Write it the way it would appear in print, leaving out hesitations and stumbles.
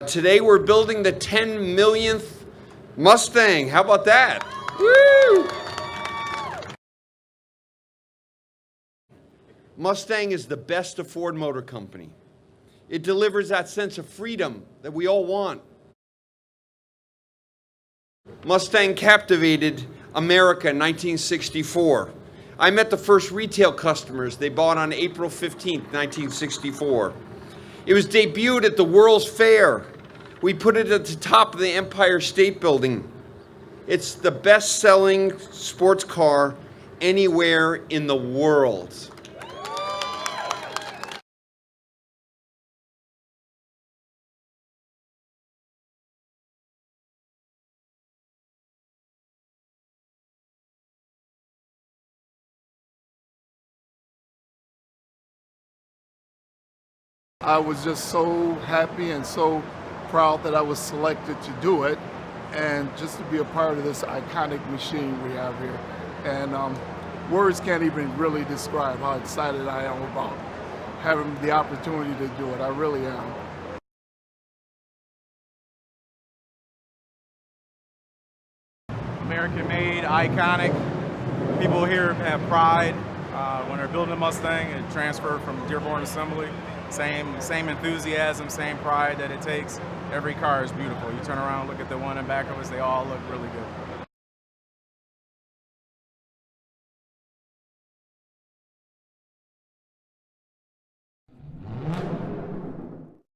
Today we're building the 10 millionth Mustang. How about that? Woo! Mustang is the best of Ford Motor Company. It delivers that sense of freedom that we all want. Mustang captivated America in 1964. I met the first retail customers they bought on April 15th, 1964. It was debuted at the World's Fair. We put it at the top of the Empire State Building. It's the best-selling sports car anywhere in the world. I was just so happy and so proud that I was selected to do it, and just to be a part of this iconic machine we have here. And words can't even really describe how excited I am about having the opportunity to do it. I really am. American-made, iconic. People here have pride when they're building a Mustang. It transferred from Dearborn Assembly. Same enthusiasm, same pride that it takes. Every car is beautiful. You turn around, look at the one in back of us, they all look really good.